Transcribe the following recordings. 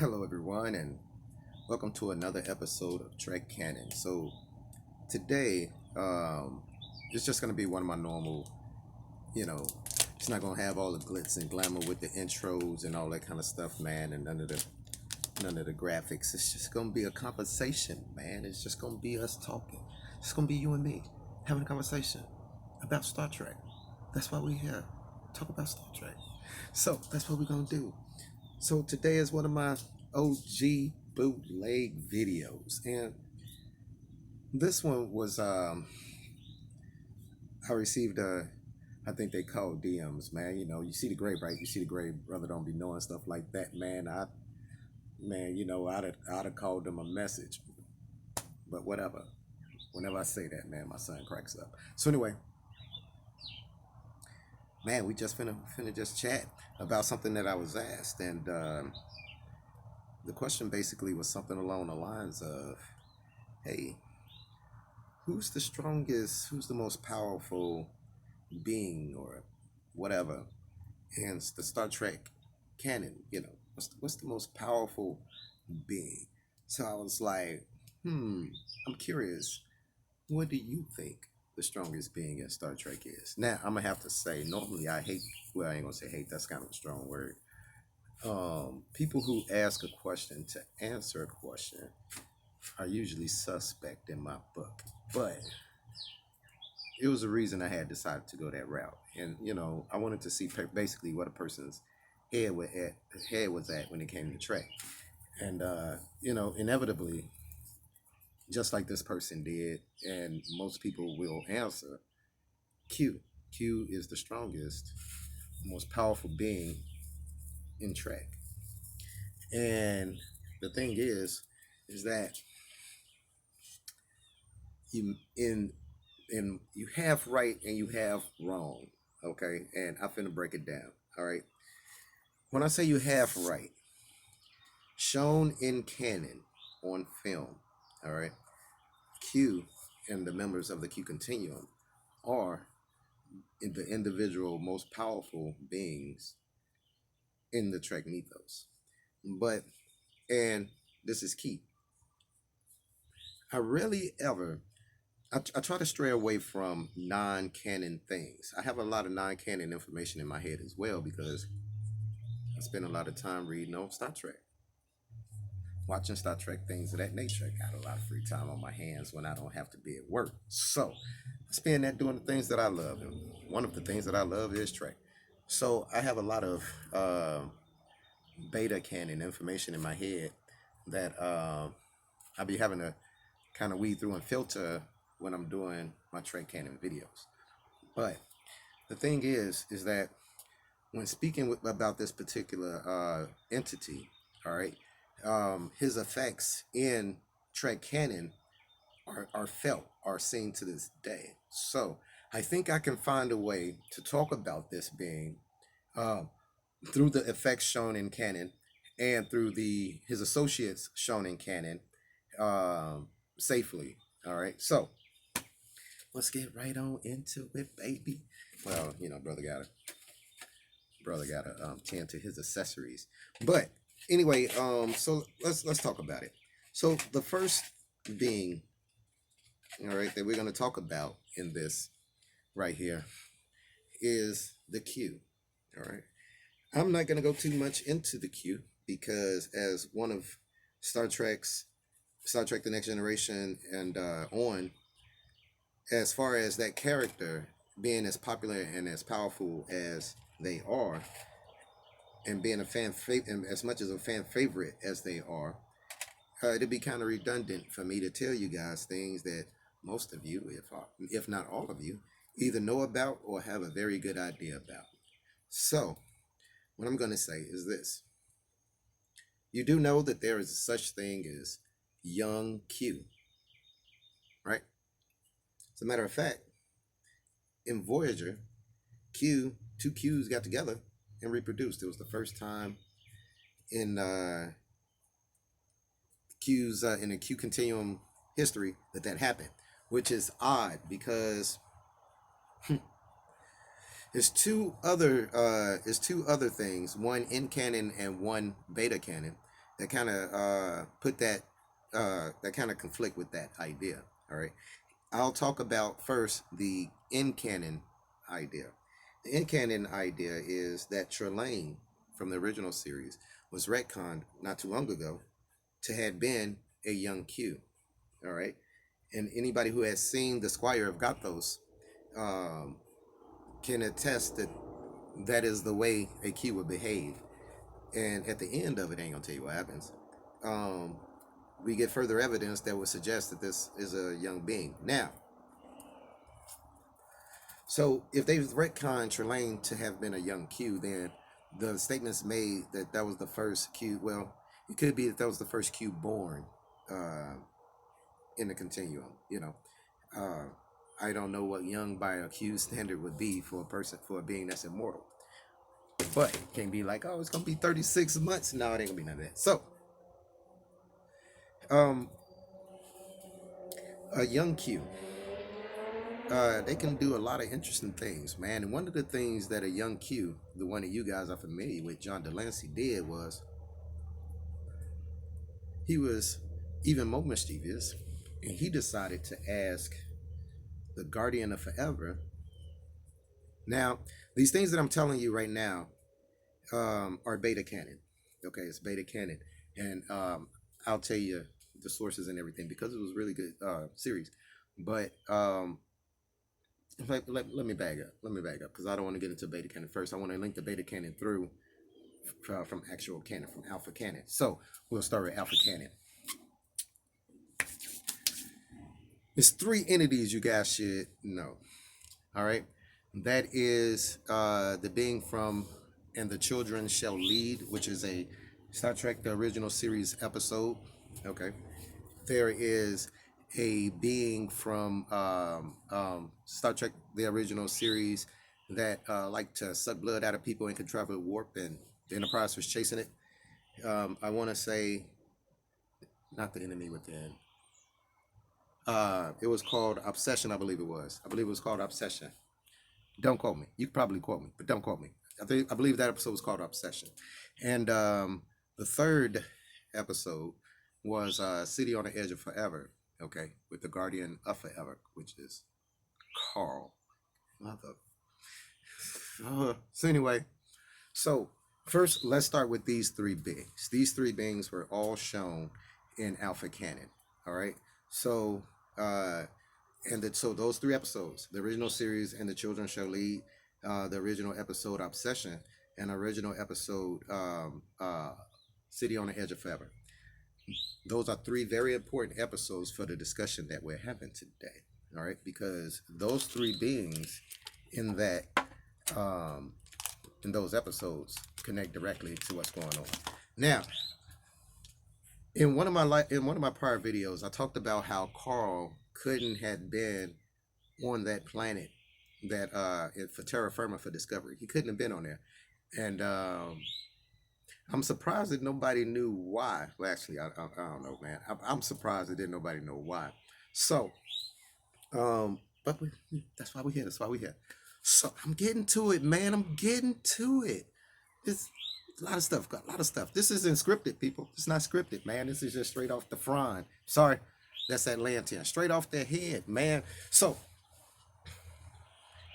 Hello, everyone, and welcome to another episode of Trek Canon. So, today, it's just going to be one of my normal, you know, it's not going to have all the glitz and glamour with the intros and all that kind of stuff, man, and none of the graphics. It's just going to be a conversation, man. It's just going to be us talking. It's going to be you and me having a conversation about Star Trek. That's why we're here. Talk about Star Trek. So, that's what we're going to do. So today is one of my OG bootleg videos, and this one was I received I think they call DMs, man. You see the grave, right? You see the grave, brother. Don't be knowing stuff like that, man. I'd have called them a message, but whatever. Whenever I say that, man, my son cracks up. So anyway, man, we just finna just chat about something that I was asked, and the question basically was something along the lines of, hey, who's the strongest, who's the most powerful being or whatever in the Star Trek canon? What's the most powerful being? So I was like, I'm curious, what do you think the strongest being in Star Trek is? Now, I'm gonna have to say, normally I hate, well, I ain't gonna say hate, that's kind of a strong word. People who ask a question to answer a question are usually suspect in my book. But it was a reason I had decided to go that route, and I wanted to see basically what a person's head was at when it came to Trek, and inevitably, just like this person did, and most people will answer, Q. Q is the strongest, most powerful being in Trek, and the thing is that you you have right and you have wrong. Okay, and I'm finna break it down. All right, when I say you have right, shown in canon on film, all right, Q and the members of the Q continuum are the individual most powerful beings in the Trek mythos. But, and this is key, I really ever I try to stray away from non-canon things. I have a lot of non-canon information in my head as well because I spend a lot of time reading on Star Trek, watching Star Trek, things of that nature. I got a lot of free time on my hands when I don't have to be at work. So I spend that doing the things that I love. And one of the things that I love is Trek. So I have a lot of beta canon information in my head that I be having to kind of weed through and filter when I'm doing my Trek canon videos. But the thing is that when speaking about this particular entity, all right, his effects in Trek canon are felt, are seen to this day. So I think I can find a way to talk about this being uh, through the effects shown in canon and through the his associates shown in canon safely. All right, so let's get right on into it, baby. Well, brother gotta tend to his accessories. But anyway, so let's talk about it. So the first being, all right, that we're gonna talk about in this right here is the Q. All right. I'm not gonna go too much into the Q because as one of Star Trek's Star Trek The Next Generation and on, as far as that character being as popular and as powerful as they are, and being and as much as a fan favorite as they are, it'd be kind of redundant for me to tell you guys things that most of you, if not all of you, either know about or have a very good idea about. So, what I'm going to say is this: you do know that there is such thing as young Q, right? As a matter of fact, in Voyager, two Qs got together and reproduced. It was the first time in in the Q continuum history that happened, which is odd because there's two other things, one in canon and one beta canon, that kind of put that kind of conflict with that idea. All right, I'll talk about first the in canon idea. The in canon idea is that Trelane from the original series was retconned not too long ago to had been a young Q. All right, and anybody who has seen the Squire of Gothos um, can attest that that is the way a Q would behave. And at the end of it, I ain't gonna tell you what happens. Um, we get further evidence that would suggest that this is a young being. Now, so if they've retconned Trelane to have been a young Q, then the statements made that that was the first Q. Well, it could be that that was the first Q born uh, in the continuum. Uh, I don't know what young by a Q standard would be for a person, for a being that's immortal. But it can't be like, oh, it's gonna be 36 months. No, it ain't gonna be none of that. So, um, a young Q, they can do a lot of interesting things, man. And one of the things that a young Q, the one that you guys are familiar with, John Delancey, did was he was even more mischievous, and he decided to ask the Guardian of Forever. Now, these things that I'm telling you right now are beta canon. Okay, it's beta canon, and I'll tell you the sources and everything because it was a really good series. But let me back up. Let me back up because I don't want to get into beta canon first. I want to link the beta canon through from actual canon, from alpha canon. So we'll start with alpha canon. It's three entities you guys should know. All right, that is the being from "And the Children Shall Lead," which is a Star Trek the original series episode. Okay, there is a being from Star Trek the original series that liked to suck blood out of people and could travel warp, and the Enterprise was chasing it. I want to say not the enemy within. It was called Obsession, I believe it was. I believe it was called Obsession. Don't quote me. You could probably quote me, but don't quote me. I believe that episode was called Obsession. And the third episode was City on the Edge of Forever. Okay, with the Guardian of Forever, which is Carl. Mother. So anyway, so first let's start with these three beings. These three beings were all shown in Alpha Canon. All right. So so those three episodes, the original series and the Children Shall Lead, the original episode Obsession, and original episode City on the Edge of Forever. Those are three very important episodes for the discussion that we're having today. All right, because those three beings in that in those episodes connect directly to what's going on. Now, in one of my prior videos, I talked about how Carl couldn't have been on that planet that for terra firma for discovery. He couldn't have been on there, and I'm surprised that nobody knew why. Well, actually, I don't know, man. I'm surprised that didn't nobody know why. So, but that's why we here. That's why we here. So I'm getting to it, man. I'm getting to it. It's a lot of stuff. Got a lot of stuff. This isn't scripted, people. It's not scripted, man. This is just straight off the front. Sorry, that's Atlantean. Straight off their head, man. So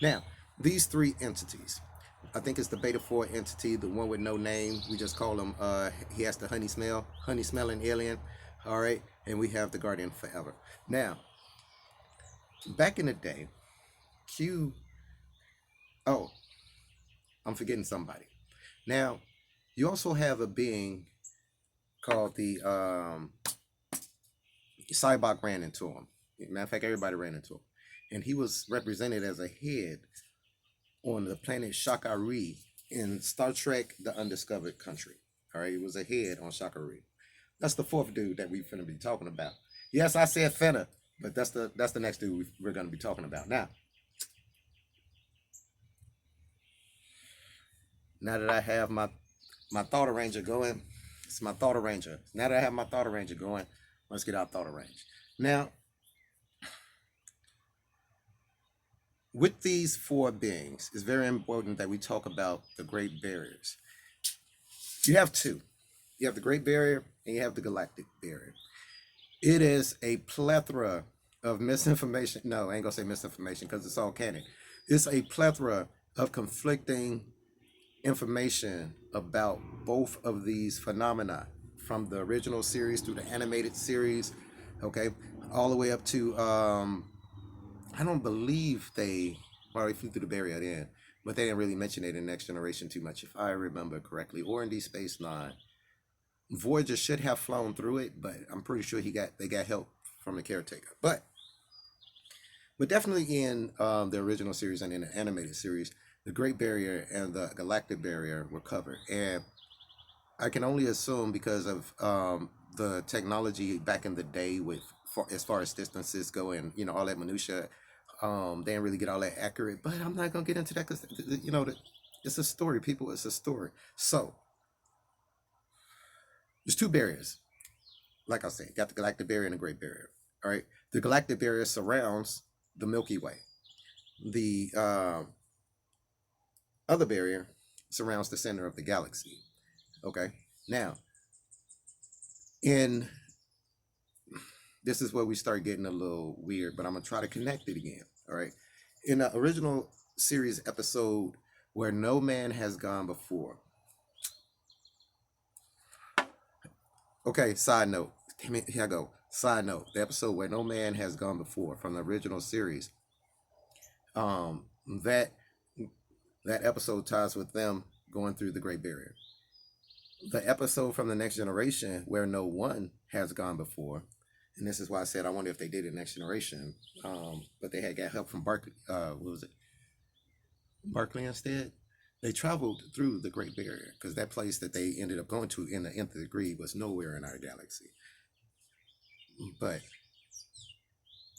now these three entities. I think it's the Beta 4 entity, the one with no name. We just call him. He has the honey smelling alien. All right, and we have the Guardian Forever. Now, back in the day, Q. Oh, I'm forgetting somebody. Now, you also have a being called the Cybok ran into him. Matter of fact, everybody ran into him, and he was represented as a head on the planet Shakari in Star Trek: The Undiscovered Country. All right, he was a head on Shakari. That's the fourth dude that we're finna be talking about. Yes, I said finna, but that's the next dude we're gonna be talking about now. Now that I have my thought arranger going, it's my thought arranger. Now that I have my thought arranger going, let's get our thought arranged. Now, with these four beings, it's very important that we talk about the great barriers. You have two. You have the Great Barrier and you have the Galactic Barrier. It is a plethora of misinformation. No, I ain't gonna say misinformation because it's all canon. It's a plethora of conflicting information about both of these phenomena, from the original series through the animated series, okay, all the way up to I don't believe they flew through the barrier then, but they didn't really mention it in Next Generation too much, if I remember correctly, or in Deep Space Nine. Voyager should have flown through it, but I'm pretty sure they got help from the caretaker. But definitely in the original series and in the animated series, the Great Barrier and the Galactic Barrier were covered, and I can only assume because of the technology back in the day with as far as distances go and all that minutia, they didn't really get all that accurate. But I'm not gonna get into that because it's a story, people. It's a story. So there's two barriers. Like I said, got the Galactic Barrier and the Great Barrier. All right, the Galactic Barrier surrounds the Milky Way. The other barrier surrounds the center of the galaxy. Okay, now in this is where we start getting a little weird, but I'm gonna try to connect it again. All right, in the original series episode where no man has gone before. Okay, side note. Damn it, here I go. Side note: the episode where no man has gone before from the original series. Um, that that episode ties with them going through the Great Barrier. The episode from the Next Generation where no one has gone before, and this is why I said I wonder if they did it Next Generation, but they had got help from Barclay. What was it? Barclay instead. They traveled through the Great Barrier because that place that they ended up going to in the nth degree was nowhere in our galaxy. But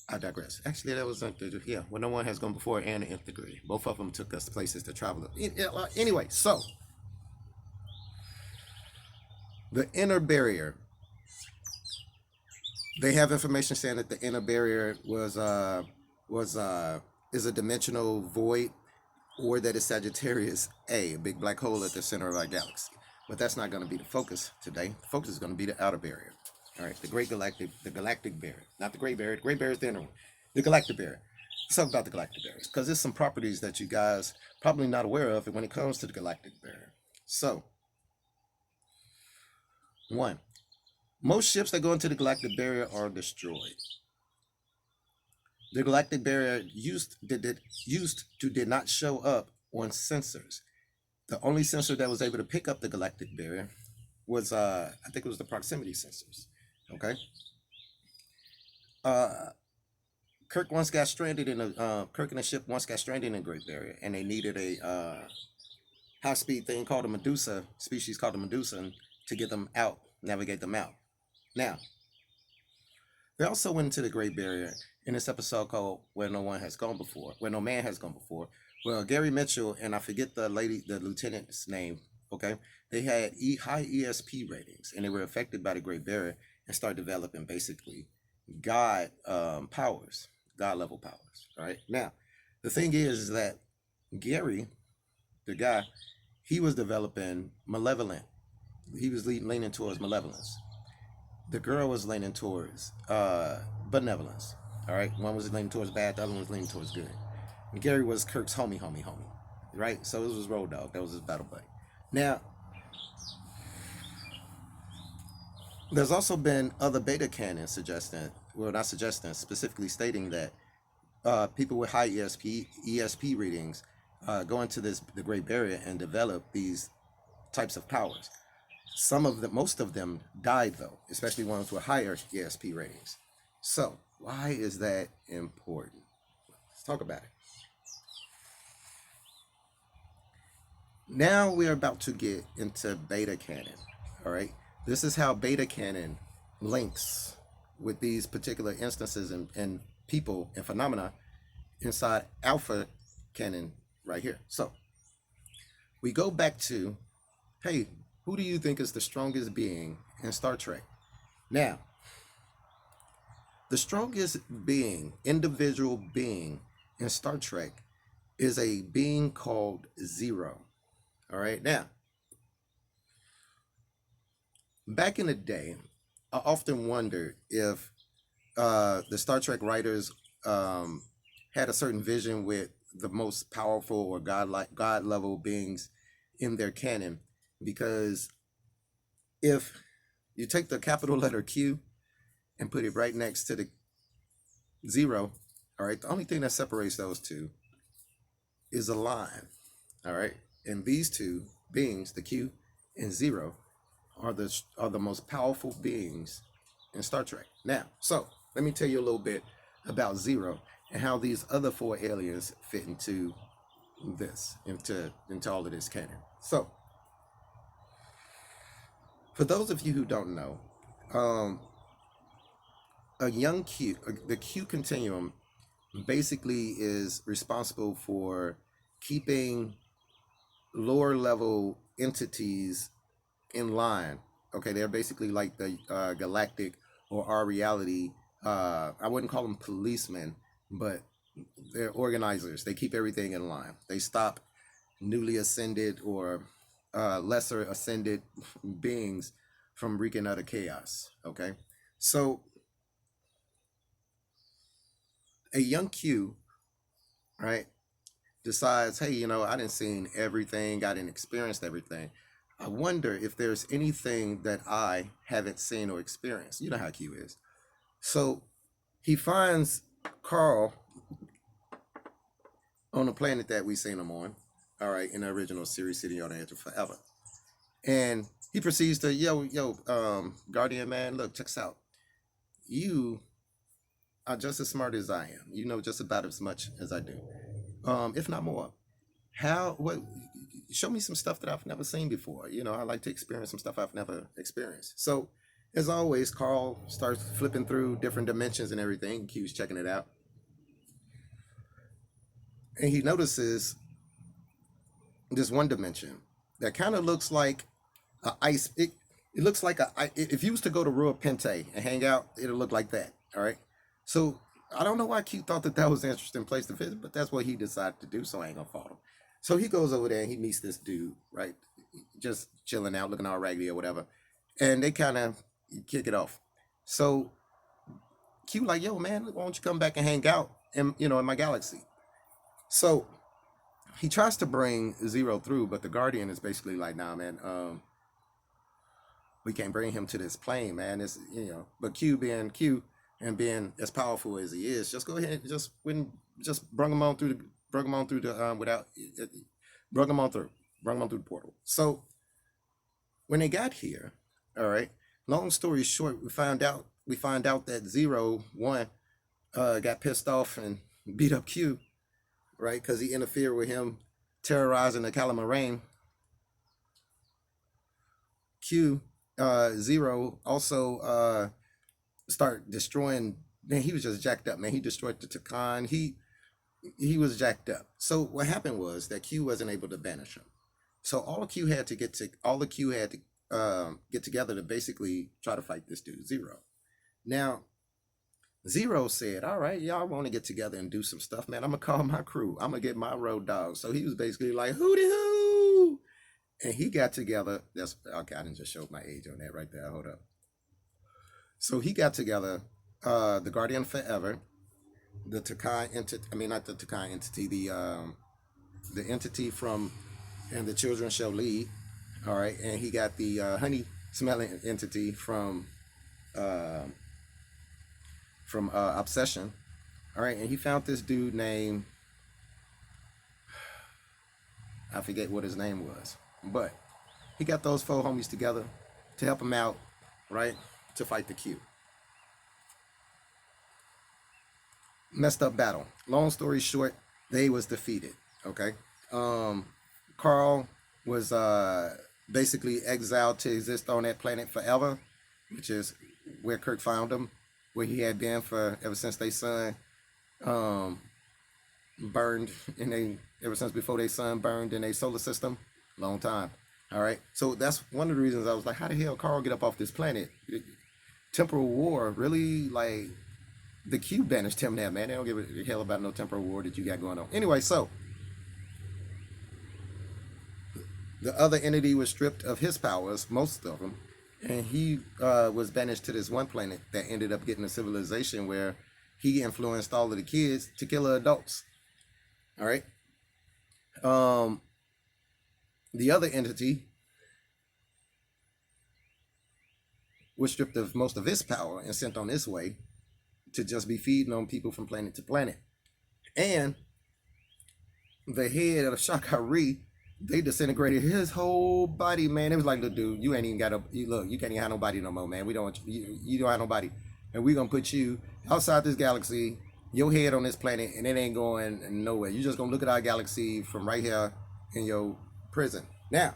I digress. Actually, that was when no one has gone before and the nth degree. Both of them took us places to travel. Anyway, so the inner barrier. They have information saying that the inner barrier is a dimensional void, or that it's Sagittarius A, a big black hole at the center of our galaxy. But that's not going to be the focus today. The focus is going to be the outer barrier. All right, the galactic barrier, not the Great Barrier. The Great Barrier is the inner one. The Galactic Barrier. Let's talk about the Galactic Barrier because there's some properties that you guys probably not aware of when it comes to the Galactic Barrier. So, one, most ships that go into the Galactic Barrier are destroyed. The Galactic Barrier did not show up on sensors. The only sensor that was able to pick up the Galactic Barrier was I think it was the proximity sensors. Okay. Kirk once got stranded in a Kirk and the ship once got stranded in a Great Barrier, and they needed a high-speed thing called a Medusa species called the Medusa to get them out, navigate them out. Now, they also went into the Great Barrier in this episode called "Where No One Has Gone Before," where no man has gone before. Well, Gary Mitchell and I forget the lieutenant's name. Okay, they had high ESP ratings, and they were affected by the Great Barrier and started developing basically God powers, God level powers. All right. Now, the thing is that Gary, the guy, he was developing malevolent. He was leaning towards malevolence. The girl was leaning towards benevolence. All right, one was leaning towards bad, the other one was leaning towards good. And Gary was Kirk's homie. Right, so it was his road dog. That was his battle buddy. Now, there's also been other beta canons specifically stating that people with high ESP readings go into the Great Barrier and develop these types of powers. Most of them died though, especially ones with higher ESP ratings. So why is that important? Let's talk about it. Now we're about to get into beta canon. All right, this is how beta canon links with these particular instances and people and phenomena inside alpha canon right here. So we go back to, hey, who do you think is the strongest being in Star Trek? Now, the strongest individual being in Star Trek is a being called Zero. All right, now, back in the day, I often wondered if the Star Trek writers um, had a certain vision with the most powerful or God level beings in their canon, because if you take the capital letter Q and put it right next to the zero, all right, the only thing that separates those two is a line, all right, and these two beings, the Q and zero, are the most powerful beings in Star Trek. Now, so let me tell you a little bit about Zero and how these other four aliens fit into into all of this canon. So, for those of you who don't know, um, a young Q, the Q continuum, basically is responsible for keeping lower level entities in line. Okay, they're basically like the galactic or our reality. I wouldn't call them policemen, but they're organizers. They keep everything in line. They stop newly ascended or lesser ascended beings from wreaking utter chaos. Okay, so a young Q, right, decides, hey, I didn't seen everything, I didn't experienced everything. I wonder if there's anything that I haven't seen or experienced. You know how Q is. So he finds Carl on the planet that we seen him on, all right, in the original series, City on the Edge of Forever. And he proceeds to, Guardian man, look, check this out. You are just as smart as I am. You know just about as much as I do, if not more. What, show me some stuff that I've never seen before. I like to experience some stuff I've never experienced. So, as always, Carl starts flipping through different dimensions and everything. Q's checking it out. And he notices this one dimension that kind of looks like a ice. It looks like if you was to go to Rua Pente and hang out, it'll look like that. All right. So I don't know why Q thought that was an interesting place to visit, but that's what he decided to do. So I ain't gonna fault him. So he goes over there and he meets this dude, right? Just chilling out, looking all raggedy or whatever, and they kind of kick it off. So Q like, yo, man, why don't you come back and hang out in my galaxy? So he tries to bring Zero through, but the Guardian is basically like, nah, man, we can't bring him to this plane, man. But Q being Q and being as powerful as he is, just go ahead and just bring him on through the portal. So when they got here, all right. Long story short, we find out that Zero One got pissed off and beat up Q, right? Because he interfered with him terrorizing the Calamarain. Q Zero also start destroying. Man, he was just jacked up. Man, he destroyed the Takan. He was jacked up. So what happened was that Q wasn't able to banish him. So all the Q had to get together to basically try to fight this dude Zero. Now, Zero said, all right, y'all want to get together and do some stuff, man. I'm going to call my crew. I'm going to get my road dogs. So he was basically like, hooty hoo. And he got together. That's okay. I didn't just show my age on that right there. Hold up. So he got together the Guardian Forever, the Takai entity. I mean, not the Takai entity. The entity from And the Children Shall Lead. All right, and he got the honey smelling entity from Obsession. All right, and he found this dude named, I forget what his name was, but he got those four homies together to help him out, right, to fight the Q. Messed up battle. Long story short, they was defeated. Okay, Carl was basically exiled to exist on that planet forever, which is where Kirk found him, where he had been for ever since they son burned ever since before they sun burned in a solar system, long time. All right, so that's one of the reasons I was like, how the hell Carl get up off this planet? Temporal war, really? Like, the Q banished him there, man. They don't give a hell about no temporal war that you got going on. Anyway, so the other entity was stripped of his powers, most of them, And he was banished to this one planet that ended up getting a civilization where he influenced all of the kids to kill the adults. All right. Um, the other entity was stripped of most of its power and sent on its way to just be feeding on people from planet to planet. And the head of Shakari, they disintegrated his whole body, man. It was like, look, dude, you ain't even got you can't even have nobody no more, man. We don't want you don't have nobody. And we gonna put you outside this galaxy, your head on this planet, and it ain't going nowhere. You just gonna look at our galaxy from right here in your prison. Now,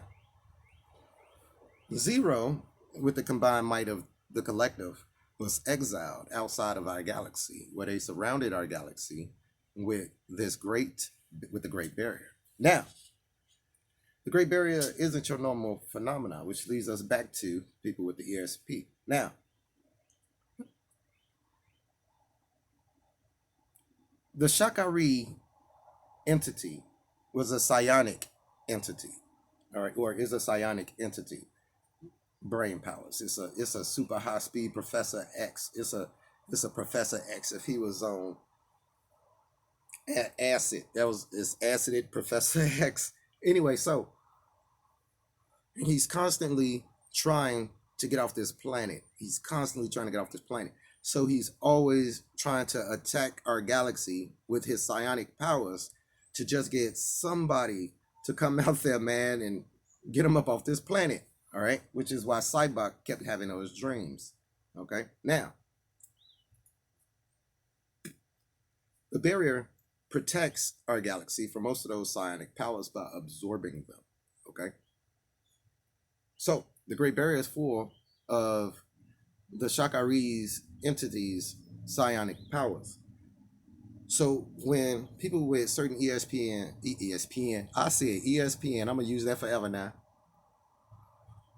Zero, with the combined might of the collective, was exiled outside of our galaxy, where they surrounded our galaxy with the Great Barrier. Now, the Great Barrier isn't your normal phenomenon, which leads us back to people with the ESP. Now, the Shakari entity was a psionic entity, all right, or is a psionic entity. Brain powers. It's a super high speed Professor X. It's a Professor X. If he was on acid, it's acided Professor X. Anyway, so he's constantly trying to get off this planet. He's constantly trying to get off this planet. So he's always trying to attack our galaxy with his psionic powers to just get somebody to come out there, man, and get him up off this planet. All right, which is why Cybok kept having those dreams. Okay, now the barrier protects our galaxy from most of those psionic powers by absorbing them. Okay, so the Great Barrier is full of the Shakari's entities' psionic powers. So when people with certain ESPN, I said ESPN, I'm gonna use that forever now.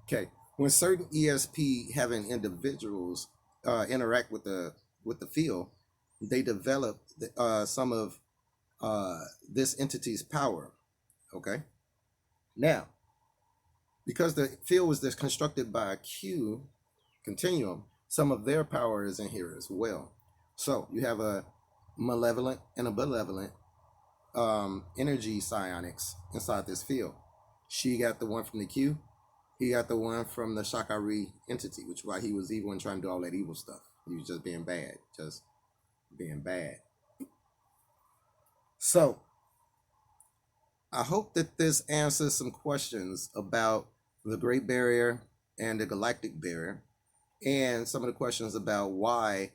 Okay, when certain ESP having individuals interact with the field, they develop some of this entity's power. Okay, now because the field was this constructed by a Q continuum, some of their power is in here as well. So you have a malevolent and a benevolent energy psionics inside this field. She got the one from the Q. He got the one from the Shakari entity, which is why he was evil and trying to do all that evil stuff. He was just being bad, just being bad. So I hope that this answers some questions about the Great Barrier and the Galactic Barrier, and some of the questions about why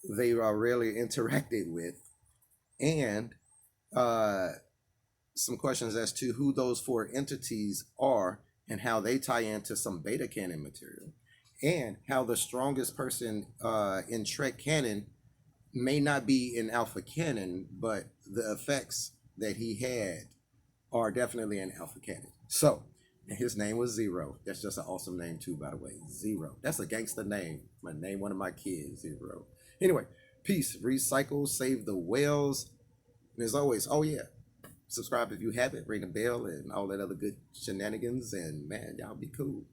they are rarely interacted with, and some questions as to who those four entities are and how they tie into some beta canon material, and how the strongest person in Trek canon may not be in alpha canon, but the effects that he had are definitely in alpha canon. So his name was Zero. That's just an awesome name too, by the way. Zero. That's a gangster name. I'm gonna name one of my kids Zero. Anyway, peace. Recycle. Save the whales. And as always, oh yeah, subscribe if you haven't. Ring the bell and all that other good shenanigans. And man, y'all be cool.